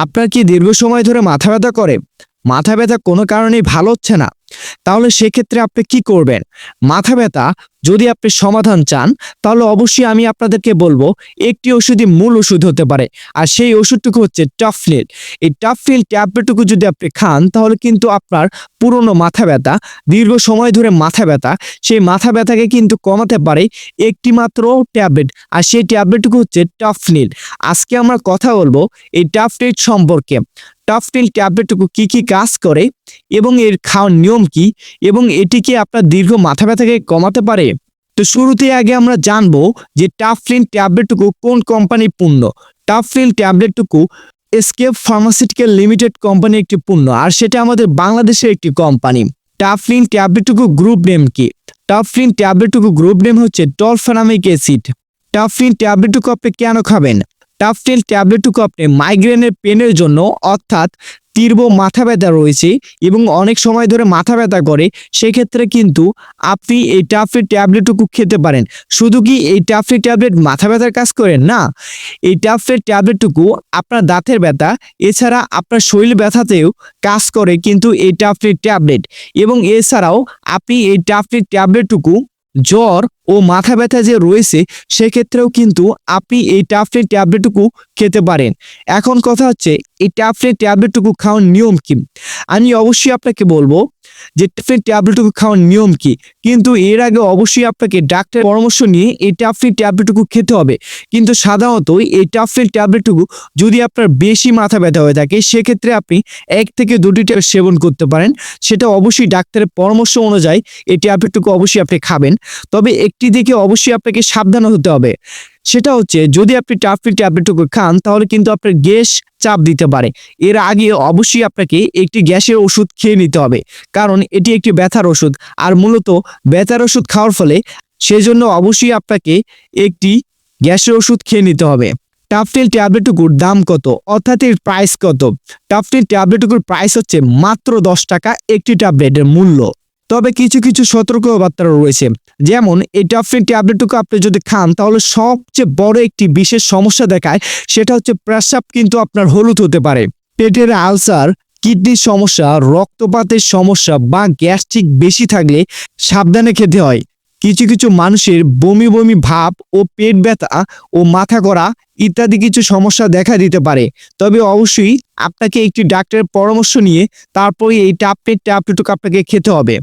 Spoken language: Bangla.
আপনার কি দীর্ঘ সময় ধরে মাথা ব্যথা করে? মাথা ব্যথা কোনো কারণেই ভালো হচ্ছে না? তাহলে সেক্ষেত্রে আপনি কি করবেন? মাথা ব্যথা যদি আপনি সমাধান চান, তাহলে অবশ্যই আমি আপনাদেরকে বলবো একটি ওষুধই মূল ওষুধ হতে পারে। আর সেই ওষুধটুকু হচ্ছে টাফনিল। এই টাফনিল ট্যাবলেটটুকু যদি আপনি খান, তাহলে কিন্তু আপনার পুরনো মাথা ব্যথা, দীর্ঘ সময় ধরে মাথা ব্যথা, সেই মাথা ব্যথাকে কিন্তু কমাতে পারে একটি মাত্র ট্যাবলেট। আর সেই ট্যাবলেটটুকু হচ্ছে টাফনিল। আজকে আমরা কথা বলবো এই টাফনিল সম্পর্কে। টাফনিল ট্যাবলেটটুকু কি কি কাজ করে এবং এর খাওয়ার নিয়ম কি এবং এটি কি আপনার দীর্ঘ মাথা ব্যথাকে কমাতে পারে? তো শুরুতে আগে আমরা জানবো যে টাফনিল ট্যাবলেটটুকু কোন কোম্পানির পণ্য। টাফনিল ট্যাবলেটটুকু এসকেপ ফার্মাসিউটিক্যাল লিমিটেড কোম্পানির একটি পণ্য, আর সেটা আমাদের বাংলাদেশের একটি কোম্পানি। টাফনিল ট্যাবলেটটুকু গ্রুপ নেম কি? টাফনিল ট্যাবলেটটুকু গ্রুপ নেম হচ্ছে টলফেনামিক অ্যাসিড। টাফনিল ট্যাবলেটটুকু আপনি কেন খাবেন? টাফনিল ট্যাবলেটটুকু আপনি মাইগ্রেনের পেনের জন্য, অর্থাৎ তীব্র মাথা ব্যথা রয়েছে এবং অনেক সময় ধরে মাথা ব্যথা করে, সেক্ষেত্রে কিন্তু আপনি এই টাফনিল ট্যাবলেটটুকু খেতে পারেন। শুধু কি এই টাফনিল ট্যাবলেট মাথা ব্যথার কাজ করে? না, এই টাফনিল ট্যাবলেটটুকু আপনার দাঁতের ব্যথা, এছাড়া আপনার শরীর ব্যথাতেও কাজ করে কিন্তু এই টাফনিল ট্যাবলেট। এবং এছাড়াও আপনি এই টাফনিল ট্যাবলেটটুকু জ্বর ও মাথা ব্যথা যে রয়েছে, সেক্ষেত্রেও কিন্তু আপনি এই টাফনিল ট্যাবলেটটুকু খেতে পারেন। এখন কথা হচ্ছে এই টাফনিল ট্যাবলেটটুকু খাওয়ার নিয়ম কি? আমি অবশ্যই আপনাকে বলবো যে টাফনিল ট্যাবলেটটুকু খাওয়ার নিয়ম কি, কিন্তু এর আগে অবশ্যই আপনাকে ডাক্তারের পরামর্শ নিয়ে এই টাফনিল ট্যাবলেটটুকু খেতে হবে। কিন্তু সাধারণত এই টাফনিল ট্যাবলেটটুকু যদি আপনার বেশি মাথা ব্যথা হয়ে থাকে, সেক্ষেত্রে আপনি 1 থেকে 2টি ট্যাবলেট সেবন করতে পারেন। সেটা অবশ্যই ডাক্তারের পরামর্শ অনুযায়ী এই ট্যাবলেটটুকু অবশ্যই আপনি খাবেন। তবে একটি দিকে অবশ্যই আপনাকে সাবধান হতে হবে, সেটা হচ্ছে যদি আপনি টাফনিল ট্যাবলেটটুকু খান, তাহলে কিন্তু আপনার গ্যাস চাপ দিতে পারে। এর আগে অবশ্যই আপনাকে একটি গ্যাসের ওষুধ খেয়ে নিতে হবে, কারণ এটি একটি ব্যথার ওষুধ। আর মূলত ব্যথার ওষুধ খাওয়ার ফলে সেজন্য অবশ্যই আপনাকে একটি গ্যাসের ওষুধ খেয়ে নিতে হবে। টাফনিল ট্যাবলেটটুকুর দাম কত, অর্থাৎ এর প্রাইস কত? টাফনিল ট্যাবলেটটুকুর প্রাইস হচ্ছে মাত্র 10 টাকা একটি ট্যাবলেটের মূল্য। তবে কিছু কিছু সতর্কবার্তা রয়েছে, যেমন এই টাফনিল ট্যাবলেটটুকু আপনি যদি খান, তাহলে সবচেয়ে বড় একটি বিশেষ সমস্যা দেখায়, সেটা হচ্ছে প্রস্রাব কিন্তু আপনার হলুদ হতে পারে। পেটের আলসার, কিডনির সমস্যা, রক্তপাতের সমস্যা বা গ্যাস্ট্রিক বেশি থাকলে সাবধানে খেতে হয়। কিছু কিছু মানুষের বমি বমি ভাব ও পেট ব্যথা ও মাথা করা ইত্যাদি কিছু সমস্যা দেখা দিতে পারে। তবে অবশ্যই আপনাকে একটি ডাক্তারের পরামর্শ নিয়ে তারপরে এই টাফনিল ট্যাবলেটটুকু আপনাকে খেতে হবে।